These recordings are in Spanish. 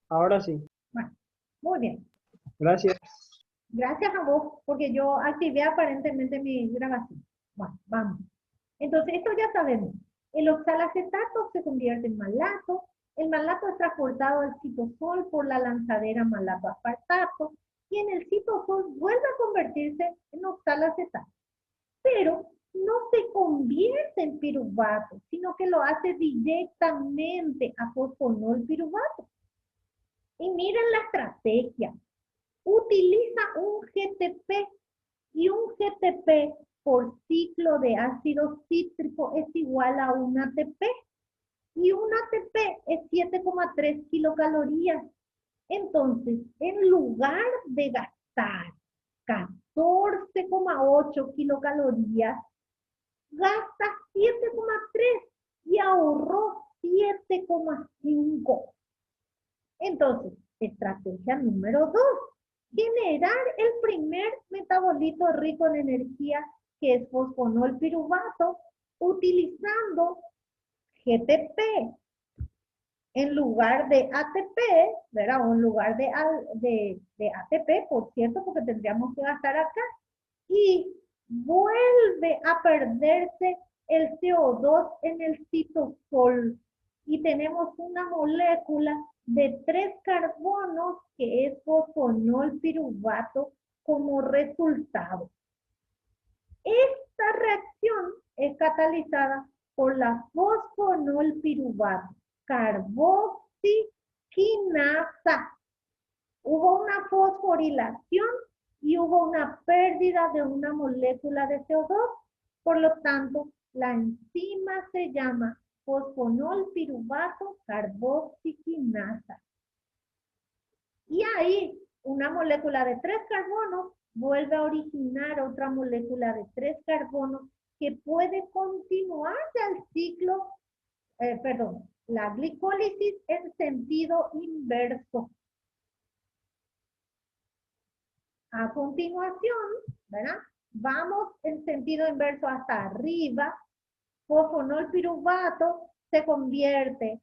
Ahora sí. Bueno, muy bien. Gracias. Gracias a vos, porque yo activé aparentemente mi grabación. Bueno, vamos. Entonces, esto ya sabemos. El oxalacetato se convierte en malato. El malato es transportado al citosol por la lanzadera malato-aspartato y en el citosol vuelve a convertirse en oxalacetato. Pero no se convierte en piruvato, sino que lo hace directamente a fosfonol piruvato. Y miren la estrategia. Utiliza un GTP y un GTP por ciclo de ácido cítrico es igual a un ATP y un ATP es 7,3 kilocalorías. Entonces, en lugar de gastar 14,8 kilocalorías, gasta 7,3 y ahorró 7,5. Entonces, estrategia número 2, generar el primer metabolito rico en energía que es fosfonol piruvato utilizando GTP en lugar de ATP, ¿verdad? O en lugar de ATP, por cierto, porque tendríamos que gastar acá. Y vuelve a perderse el CO2 en el citosol. Y tenemos una molécula de 3 carbonos que es fosfonol piruvato como resultado. Esta reacción es catalizada por la fosfonol piruvato carboxiquinasa. Hubo una fosforilación y hubo una pérdida de una molécula de CO2. Por lo tanto, la enzima se llama fosfonol piruvato carboxiquinasa. Y ahí una molécula de 3 carbonos vuelve a originar otra molécula de 3 carbonos que puede continuarse al ciclo, perdón, la glicólisis en sentido inverso. A continuación, ¿verdad? Vamos en sentido inverso hasta arriba. Fosfonol piruvato se convierte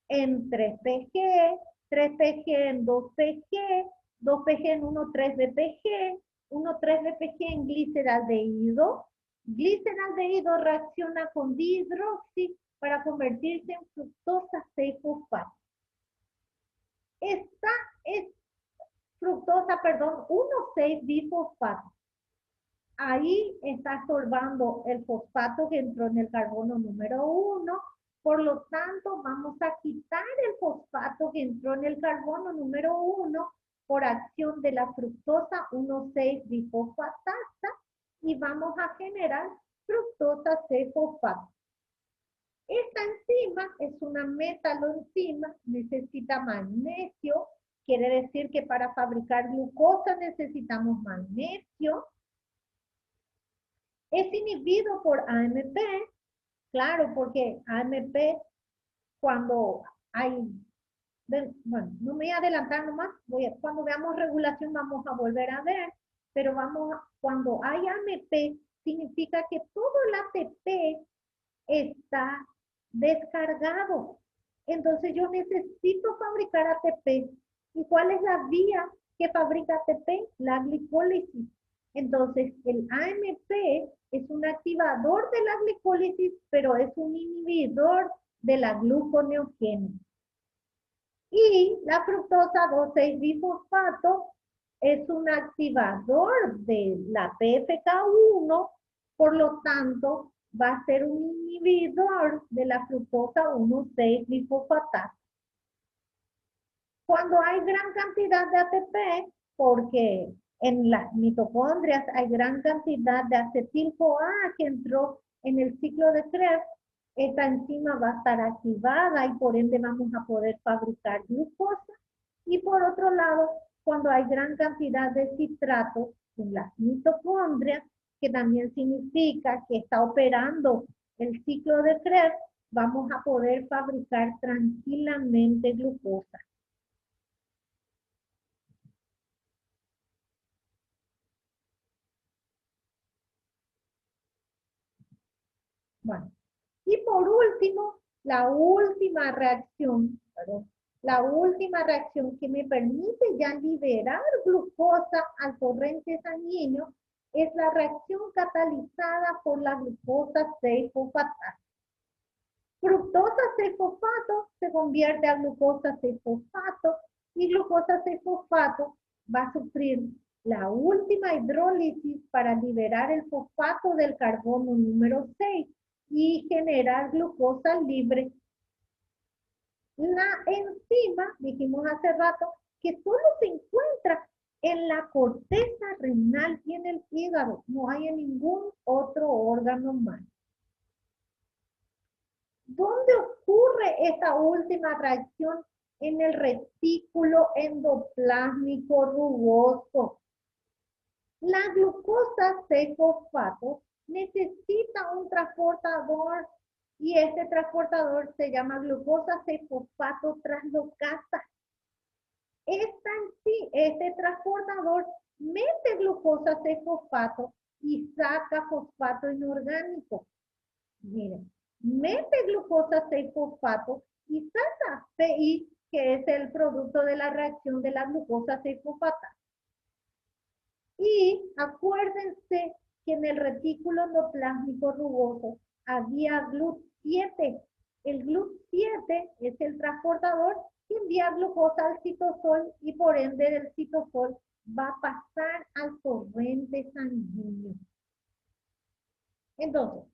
en 3PG, 3PG en 2PG, 2PG en 1,3-DPG, 1,3-DPG en gliceraldehído. Gliceraldehído reacciona con dihidroxi para convertirse en fructosa 6-fosfato. Esta es fructosa, perdón, 1,6-bifosfato. Ahí está sorbando el fosfato que entró en el carbono número 1. Por lo tanto, vamos a quitar el fosfato que entró en el carbono número 1 por acción de la fructosa 1,6-bifosfatasa y vamos a generar fructosa 6-fosfato. Esta enzima es una metaloenzima, necesita magnesio, quiere decir que para fabricar glucosa necesitamos magnesio. Es inhibido por AMP, claro, porque AMP cuando hay, bueno, no me voy a adelantar nomás, cuando veamos regulación vamos a volver a ver, pero cuando hay AMP significa que todo el ATP está descargado. Entonces yo necesito fabricar ATP. ¿Y cuál es la vía que fabrica ATP? La glicólisis. Entonces el AMP es un activador de la glicólisis, pero es un inhibidor de la gluconeogénesis. Y la fructosa 2,6-bifosfato es un activador de la PFK1, por lo tanto, va a ser un inhibidor de la fructosa 1,6-bifosfatasa. Cuando hay gran cantidad de ATP, porque en las mitocondrias hay gran cantidad de acetil-CoA que entró en el ciclo de Krebs, esta enzima va a estar activada y por ende vamos a poder fabricar glucosa. Y por otro lado, cuando hay gran cantidad de citrato en las mitocondrias, que también significa que está operando el ciclo de Krebs, vamos a poder fabricar tranquilamente glucosa. Bueno, y por último, la última reacción, perdón, la última reacción que me permite ya liberar glucosa al torrente sanguíneo es la reacción catalizada por la glucosa 6-fosfatasa. Fructosa 6-fosfato se convierte a glucosa 6-fosfato y glucosa 6-fosfato va a sufrir la última hidrólisis para liberar el fosfato del carbono número 6 y generar glucosa libre. La enzima, dijimos hace rato, que solo se encuentra en la corteza renal y en el hígado, no hay en ningún otro órgano más. ¿Dónde ocurre esta última reacción? En el retículo endoplásmico rugoso. La glucosa 6-fosfato necesita un transportador y este transportador se llama glucosa 6-fosfato translocasa. Este transportador mete glucosa 6-fosfato y saca fosfato inorgánico. Miren, mete glucosa 6-fosfato y saca PI, que es el producto de la reacción de la glucosa 6-fosfata. Y acuérdense que en el retículo endoplásmico rugoso había GLUT7. El GLUT7 es el transportador que envía glucosa al citosol y por ende del citosol va a pasar al torrente sanguíneo. Entonces,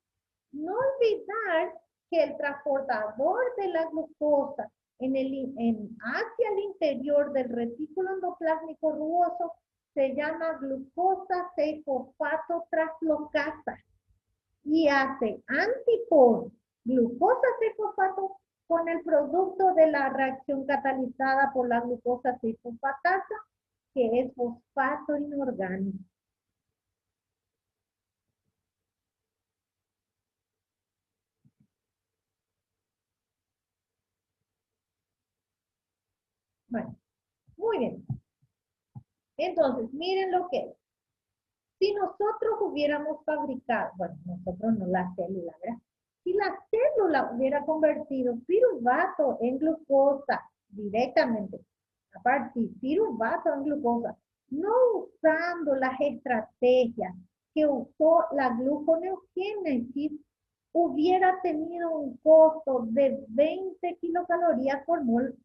no olvidar que el transportador de la glucosa hacia el interior del retículo endoplásmico rugoso se llama glucosa 6-fosfato translocasa y hace antipod glucosa 6-fosfato con el producto de la reacción catalizada por la glucosa 6-fosfatasa, que es fosfato inorgánico. Bueno, muy bien. Entonces, miren lo que es. Si nosotros hubiéramos fabricado, bueno, nosotros no la célula, ¿verdad? Si la célula hubiera convertido piruvato en glucosa directamente, a partir piruvato en glucosa, no usando las estrategias que usó la gluconeogénesis, hubiera tenido un costo de 20 kilocalorías por mol.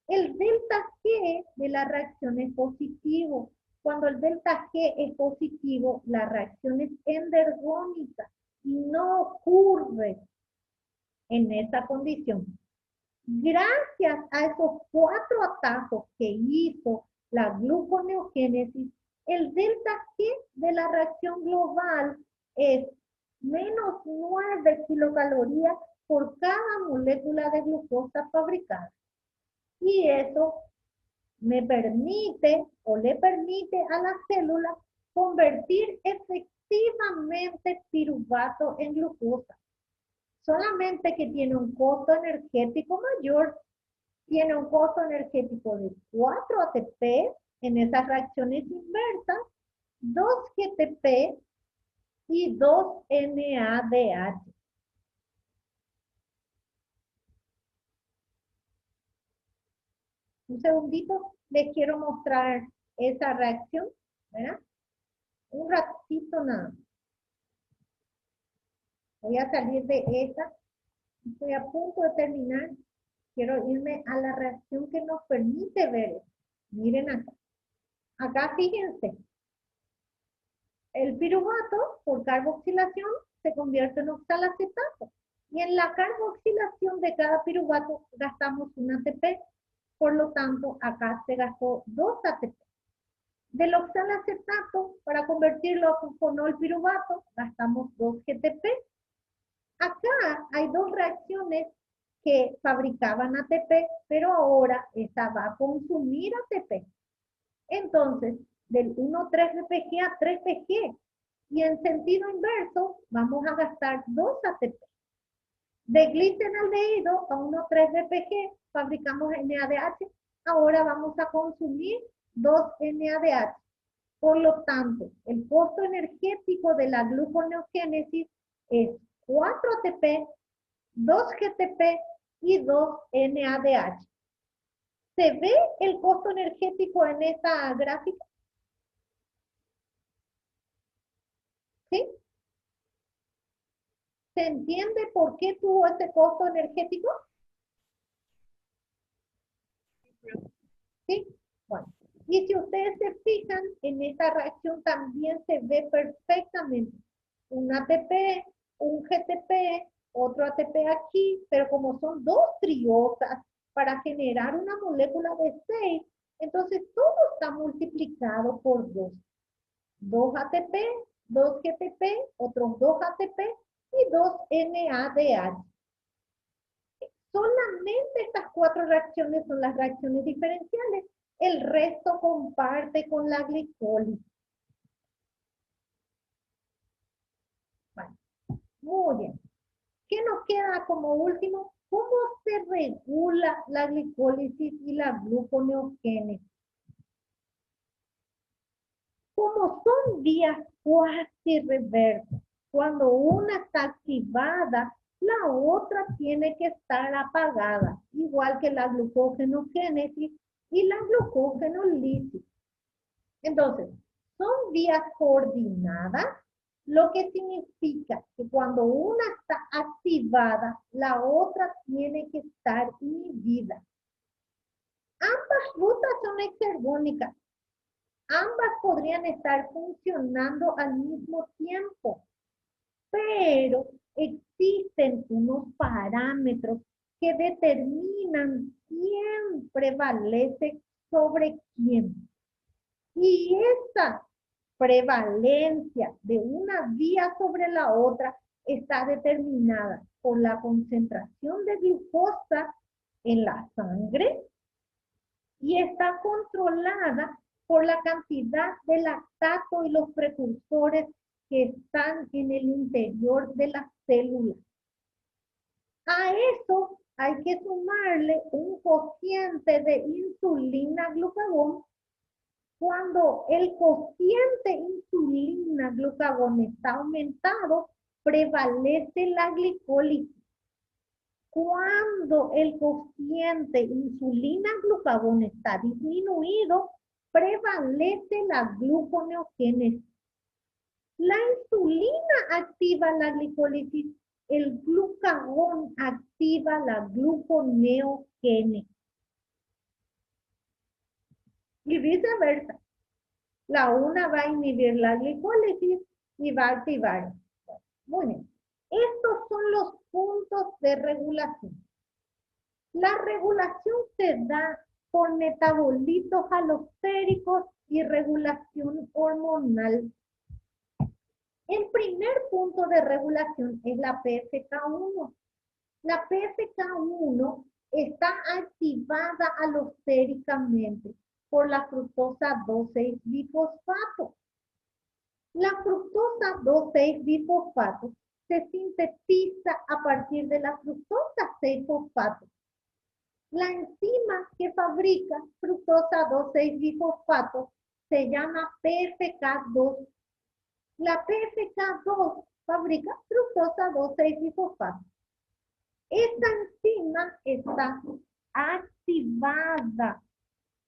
El delta G de la reacción es positivo. Cuando el delta G es positivo, la reacción es endergónica y no ocurre en esa condición. Gracias a esos 4 atajos que hizo la gluconeogénesis, el delta G de la reacción global es menos 9 kilocalorías por cada molécula de glucosa fabricada. Y eso me permite o le permite a la célula convertir efectivamente piruvato en glucosa. Solamente que tiene un costo energético mayor, tiene un costo energético de 4 ATP en esas reacciones inversas, 2 GTP y 2 NADH. Un segundito, les quiero mostrar esa reacción, ¿verdad? Un ratito nada. Voy a salir de esta. Estoy a punto de terminar. Quiero irme a la reacción que nos permite ver. Miren acá. Acá fíjense. El piruvato, por carboxilación, se convierte en oxalacetato. Y en la carboxilación de cada piruvato gastamos un ATP. Por lo tanto, acá se gastó 2 ATP. Del oxalacetato, para convertirlo a fosfonol piruvato, gastamos 2 GTP. Acá hay 2 reacciones que fabricaban ATP, pero ahora esta va a consumir ATP. Entonces, del 1,3-PG a 3-PG. Y en sentido inverso, vamos a gastar 2 ATP. De glicenaldehído a 1,3-PG fabricamos NADH. Ahora vamos a consumir 2 NADH. Por lo tanto, el costo energético de la gluconeogénesis es 4 ATP, 2 GTP y 2 NADH. ¿Se ve el costo energético en esta gráfica? ¿Sí? ¿Se entiende por qué tuvo ese costo energético? ¿Sí? Bueno, y si ustedes se fijan, en esta reacción también se ve perfectamente un ATP, un GTP, otro ATP aquí, pero como son dos triosas para generar una molécula de 6, entonces todo está multiplicado por 2. 2 ATP, 2 GTP, otros 2 ATP y 2 NADH. Solamente estas 4 reacciones son las reacciones diferenciales. El resto comparte con la glicólisis. Vale. Muy bien. ¿Qué nos queda como último? ¿Cómo se regula la glicólisis y la gluconeogénesis? Como son vías cuasi reversas, cuando una está activada, la otra tiene que estar apagada, igual que la glucogenogénesis y la glucogenolisis. Entonces, son vías coordinadas, lo que significa que cuando una está activada, la otra tiene que estar inhibida. Ambas rutas son exergónicas. Ambas podrían estar funcionando al mismo tiempo, pero existen unos parámetros que determinan quién prevalece sobre quién. Y esa prevalencia de una vía sobre la otra está determinada por la concentración de glucosa en la sangre y está controlada por la cantidad de lactato y los precursores que están en el interior de las células. A eso hay que sumarle un cociente de insulina-glucagón. Cuando el cociente insulina-glucagón está aumentado, prevalece la glicólisis. Cuando el cociente insulina-glucagón está disminuido, prevalece la gluconeogénesis. La insulina activa la glicólisis, el glucagón activa la gluconeogénesis. Y viceversa. La una va a inhibir la glicólisis y va a activar. Muy bien. Estos son los puntos de regulación. La regulación se da por metabolitos alostéricos y regulación hormonal. El primer punto de regulación es la PFK1. La PFK1 está activada alostéricamente por la fructosa 2,6-bifosfato. La fructosa 2,6-bifosfato se sintetiza a partir de la fructosa 6-fosfato. La enzima que fabrica fructosa 2,6-bifosfato se llama PFK2. La PFK2 fabrica fructosa 2,6-bifosfato. Esta enzima está activada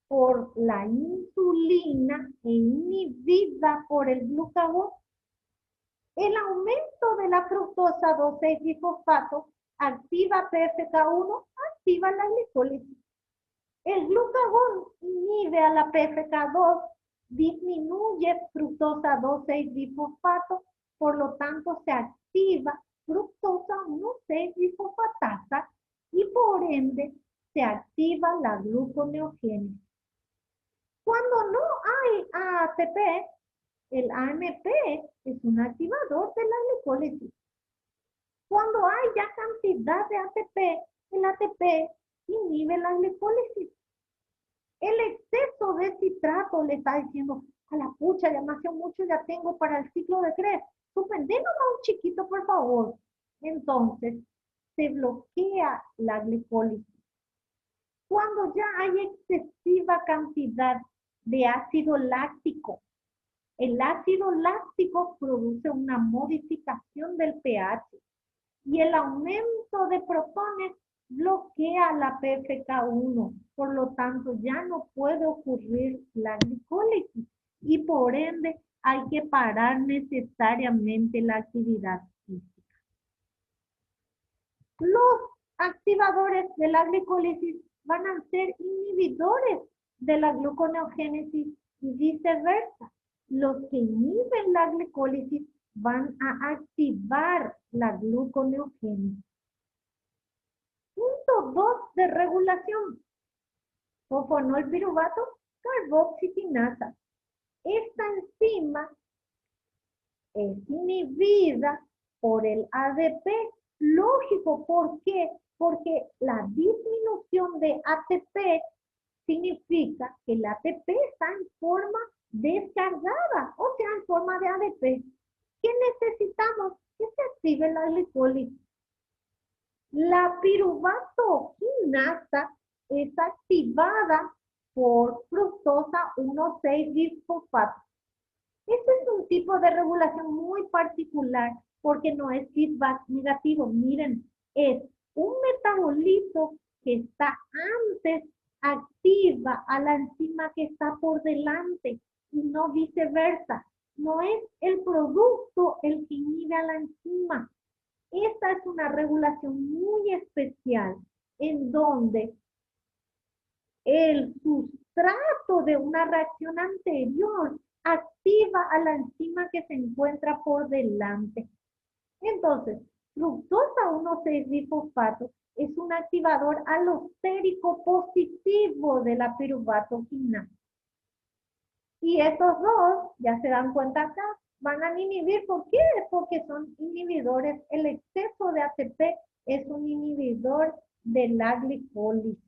por la insulina e inhibida por el glucagón. El aumento de la fructosa 2,6-bifosfato activa PFK1, activa la glicólisis. El glucagón inhibe a la PFK2, disminuye fructosa 2,6-bifosfato, por lo tanto se activa fructosa 1,6-bifosfatasa y por ende se activa la gluconeogénesis. Cuando no hay ATP, el AMP es un activador de la glicólisis. Cuando hay ya cantidad de ATP, el ATP inhibe la glicólisis. El exceso de citrato le está diciendo, a la pucha, demasiado mucho ya tengo para el ciclo de Krebs. Suspendémonos un chiquito, por favor. Entonces, se bloquea la glicólisis. Cuando ya hay excesiva cantidad de ácido láctico, el ácido láctico produce una modificación del pH y el aumento de protones bloquea la PFK1. Por lo tanto, ya no puede ocurrir la glicólisis y por ende hay que parar necesariamente la actividad física. Los activadores de la glicólisis van a ser inhibidores de la gluconeogénesis y viceversa. Los que inhiben la glicólisis van a activar la gluconeogénesis. Punto 2 de regulación. Fosfonol piruvato carboxitinasa. Esta enzima es inhibida por el ADP. Lógico, ¿por qué? Porque la disminución de ATP significa que el ATP está en forma descargada, o sea, en forma de ADP. ¿Qué necesitamos? Que se active la glicólisis. La piruvato-quinasa es activada por fructosa 1,6-bisfosfato. Este es un tipo de regulación muy particular porque no es feedback negativo. Miren, es un metabolito que está antes activa a la enzima que está por delante y no viceversa. No es el producto el que inhibe a la enzima. Esta es una regulación muy especial en donde el sustrato de una reacción anterior activa a la enzima que se encuentra por delante. Entonces, fructosa 1,6-bisfosfato es un activador alostérico positivo de la piruvato-quinasa. Y estos dos, ya se dan cuenta acá, van a inhibir. ¿Por qué? Porque son inhibidores. El exceso de ATP es un inhibidor de la glicólisis.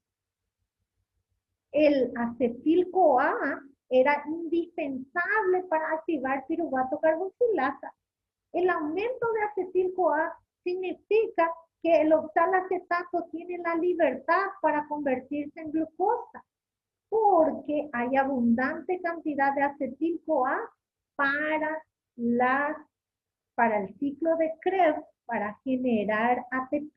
El acetil-CoA era indispensable para activar piruvato carboxilasa. El aumento de acetil-CoA significa que el oxalacetato tiene la libertad para convertirse en glucosa, porque hay abundante cantidad de acetil-CoA para el ciclo de Krebs para generar ATP.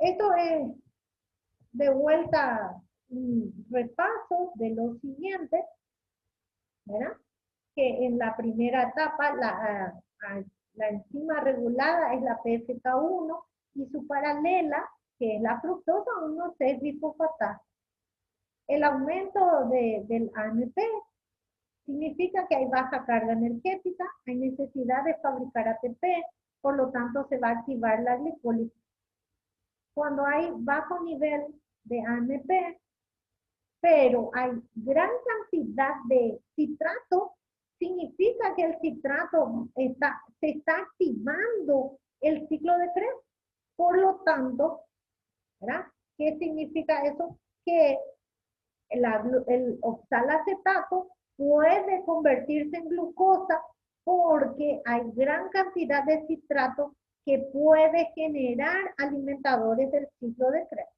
Esto es de vuelta un repaso de lo siguiente, ¿verdad? Que en la primera etapa la enzima regulada es la PFK1 y su paralela, que es la fructosa 1,6-bisfosfatasa. El aumento del AMP significa que hay baja carga energética, hay necesidad de fabricar ATP, por lo tanto se va a activar la glicólisis. Cuando hay bajo nivel de AMP, pero hay gran cantidad de citrato, significa que el citrato se está activando el ciclo de Krebs. Por lo tanto, ¿verdad? ¿Qué significa eso? Que el oxalacetato puede convertirse en glucosa porque hay gran cantidad de citrato que puede generar alimentadores del ciclo de Krebs.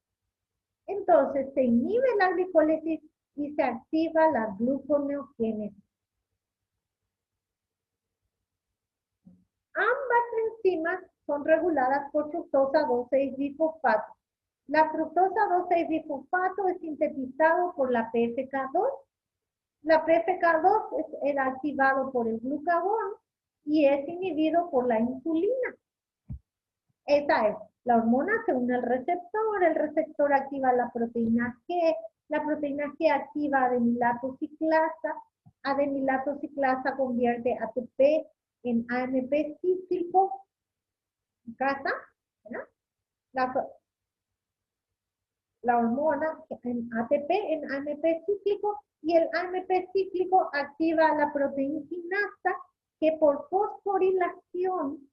Entonces se inhibe la glicólisis y se activa la gluconeogénesis. Ambas enzimas son reguladas por fructosa 2,6-bisfosfato. La fructosa 2,6-bisfosfato es sintetizado por la PFK2. La PFK2 es activado por el glucagón y es inhibido por la insulina. Esa es. La hormona se une al receptor, el receptor activa la proteína G activa adenilato ciclasa convierte ATP en AMP cíclico, casa, ¿verdad? La hormona en ATP en AMP cíclico y el AMP cíclico activa la proteína quinasa que por fosforilación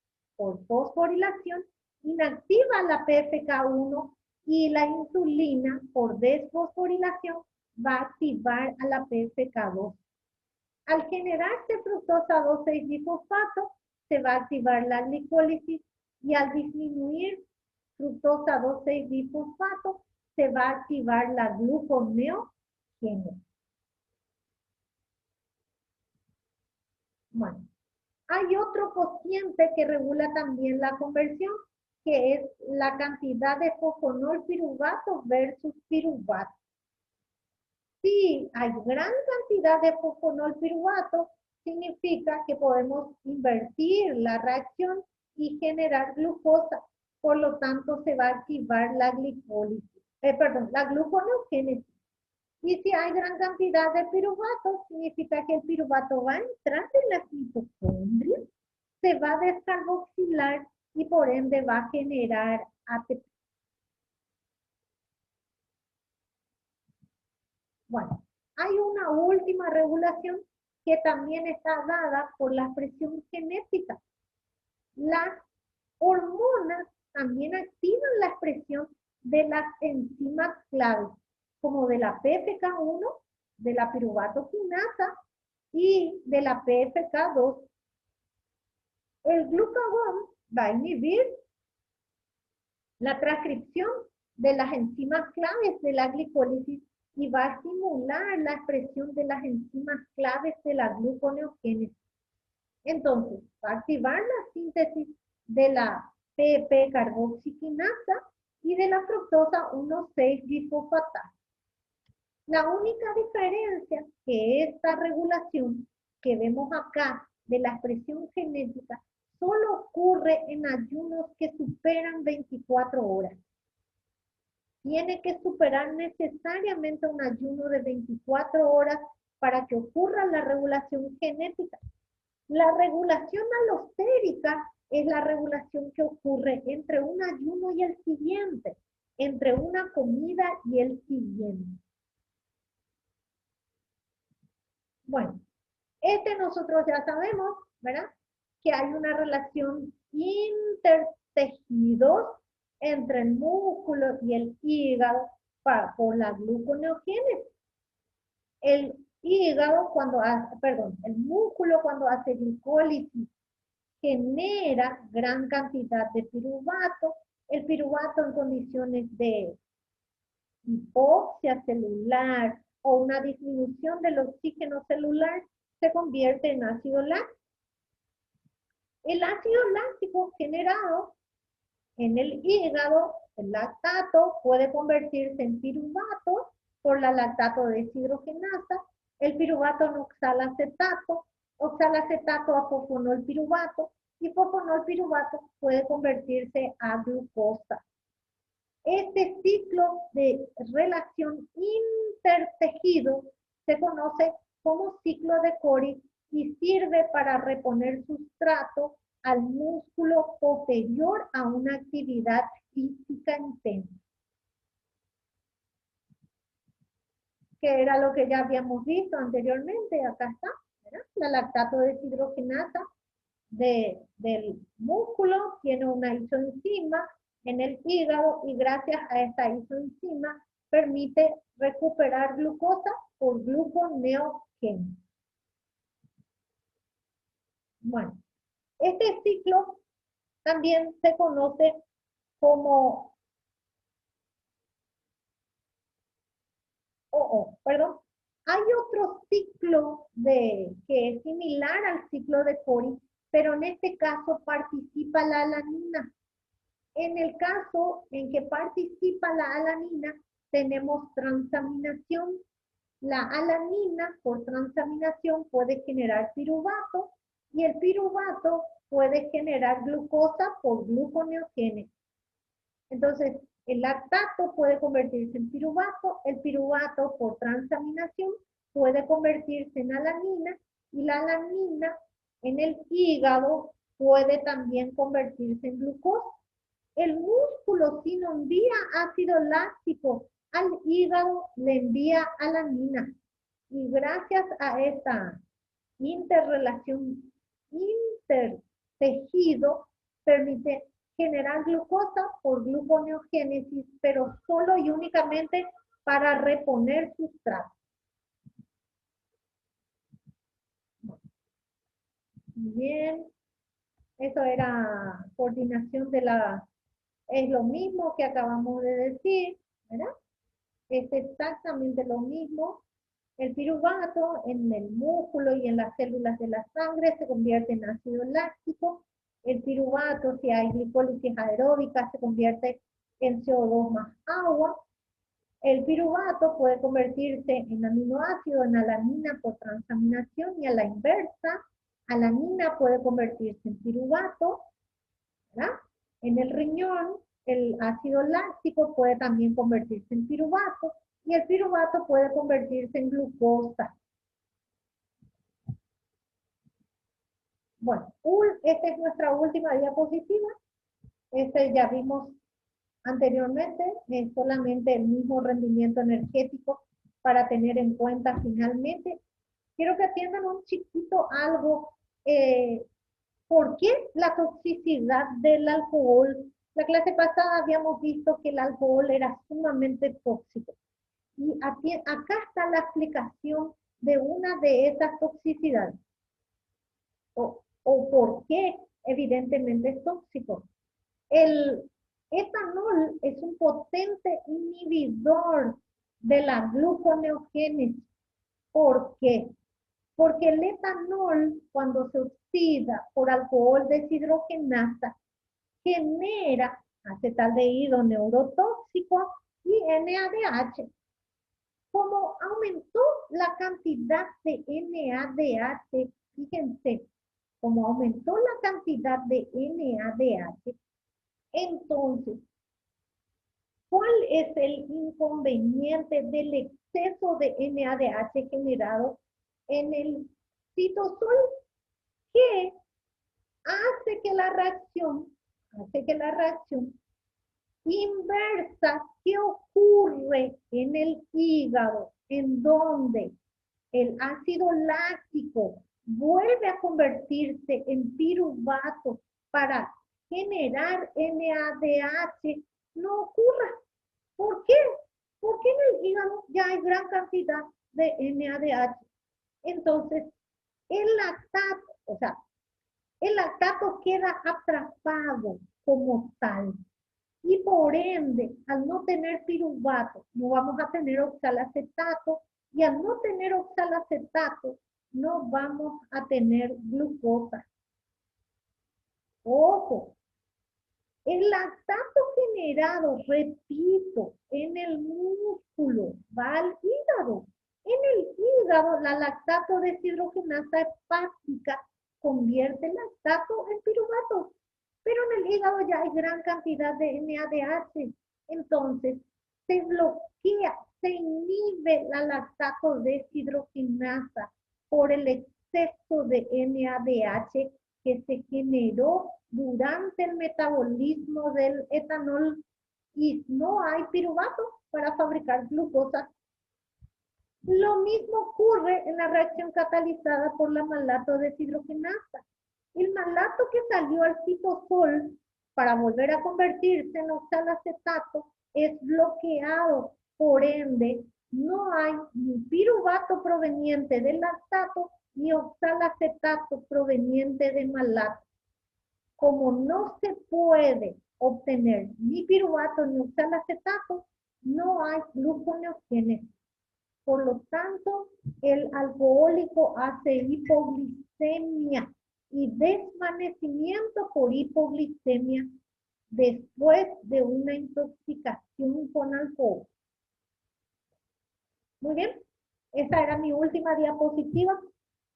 inactiva la PFK1 y la insulina por desfosforilación va a activar a la PFK2. Al generarse fructosa 2,6-bisfosfato, se va a activar la glicólisis y al disminuir fructosa 2,6-bisfosfato, se va a activar la gluconeogénesis. Bueno, Hay otro cociente que regula también la conversión, que es la cantidad de fosfonol piruvato versus piruvato. Si hay gran cantidad de fosfonol piruvato, significa que podemos invertir la reacción y generar glucosa. Por lo tanto, se va a activar la glicólisis, la gluconeogénesis. Y si hay gran cantidad de piruvato, significa que el piruvato va a entrar en las mitocondrias, se va a descarboxilar y por ende va a generar ATP. Bueno, hay una última regulación que también está dada por la presión genética. Las hormonas también activan la expresión de las enzimas claves, como de la PFK1, de la piruvato quinasa y de la PFK2. El glucagón va a inhibir la transcripción de las enzimas claves de la glicólisis y va a estimular la expresión de las enzimas claves de la gluconeogénesis. Entonces, va a activar la síntesis de la PP-carboxiquinasa y de la fructosa 1,6-bisfosfatasa. La única diferencia que esta regulación que vemos acá de la expresión genética solo ocurre en ayunos que superan 24 horas. Tiene que superar necesariamente un ayuno de 24 horas para que ocurra la regulación genética. La regulación alostérica es la regulación que ocurre entre un ayuno y el siguiente, entre una comida y el siguiente. Bueno, nosotros ya sabemos, ¿verdad? Que hay una relación intertejidos entre el músculo y el hígado por la gluconeogénesis. El hígado cuando hace, el músculo cuando hace glicólisis genera gran cantidad de piruvato. El piruvato en condiciones de hipoxia celular o una disminución del oxígeno celular se convierte en ácido láctico. El ácido láctico generado en el hígado, el lactato, puede convertirse en piruvato por la lactato deshidrogenasa, el piruvato en oxalacetato a fosfonol piruvato, y fosfonol piruvato puede convertirse a glucosa. Este ciclo de relación intertejido se conoce como ciclo de Cori y sirve para reponer sustrato al músculo posterior a una actividad física intensa. Que era lo que ya habíamos visto anteriormente, acá está, ¿verdad? La lactato deshidrogenasa del músculo tiene una isoenzima en el hígado y gracias a esta isoenzima permite recuperar glucosa por gluconeogénesis. Bueno, este ciclo también se conoce como, hay otro ciclo que es similar al ciclo de Cori, pero en este caso participa la alanina. En el caso en que participa la alanina, tenemos transaminación. La alanina por transaminación puede generar piruvato y el piruvato puede generar glucosa por gluconeogénesis. Entonces, el lactato puede convertirse en piruvato, el piruvato por transaminación puede convertirse en alanina y la alanina en el hígado puede también convertirse en glucosa. El músculo, si no envía ácido láctico al hígado, le envía alanina. Y gracias a esta interrelación, intertejido, permite generar glucosa por gluconeogénesis, pero solo y únicamente para reponer sustrato. Bien, eso era coordinación de la... Es lo mismo que acabamos de decir, ¿verdad? Es exactamente lo mismo El piruvato en el músculo y en las células de la sangre se convierte en ácido láctico. El piruvato, si hay glicólisis aeróbica, se convierte en CO2 más agua. El piruvato puede convertirse en aminoácido, en alanina por transaminación, y a la inversa, alanina puede convertirse en piruvato, ¿verdad? En el riñón, el ácido láctico puede también convertirse en piruvato, y el piruvato puede convertirse en glucosa. Bueno, esta es nuestra última diapositiva. Ya vimos anteriormente, es solamente el mismo rendimiento energético para tener en cuenta finalmente. Quiero que atiendan un chiquito algo. ¿Por qué la toxicidad del alcohol? La clase pasada habíamos visto que el alcohol era sumamente tóxico. Y acá está la explicación de una de esas toxicidades. O por qué evidentemente es tóxico. El etanol es un potente inhibidor de la gluconeogénesis. ¿Por qué? Porque el etanol, cuando se oxida por alcohol deshidrogenasa, genera acetaldehído neurotóxico y NADH. Como aumentó la cantidad de NADH, fíjense, como aumentó la cantidad de NADH, entonces, ¿cuál es el inconveniente del exceso de NADH generado en el citosol? Que hace que la reacción inversa que ocurre en el hígado, en donde el ácido láctico vuelve a convertirse en piruvato para generar NADH, no ocurra. ¿Por qué? Porque en el hígado ya hay gran cantidad de NADH. Entonces, el lactato queda atrapado como tal. Y por ende, al no tener piruvato, no vamos a tener oxalacetato, y al no tener oxalacetato, no vamos a tener glucosa. Ojo, el lactato generado, repito, en el músculo, va al hígado. En el hígado, la lactato deshidrogenasa hepática convierte el lactato en piruvato. Pero en el hígado ya hay gran cantidad de NADH. Entonces, se bloquea, se inhibe la lactato deshidrogenasa por el exceso de NADH que se generó durante el metabolismo del etanol, y no hay piruvato para fabricar glucosa. Lo mismo ocurre en la reacción catalizada por la malato deshidrogenasa. El malato que salió al citosol para volver a convertirse en oxalacetato es bloqueado. Por ende, no hay ni piruvato proveniente del lactato ni oxalacetato proveniente de malato. Como no se puede obtener ni piruvato ni oxalacetato, no hay gluconeogénesis. Por lo tanto, el alcohólico hace hipoglicemia y desvanecimiento por hipoglicemia después de una intoxicación con alcohol. Muy bien, esa era mi última diapositiva.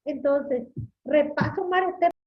Entonces, repaso, Mar,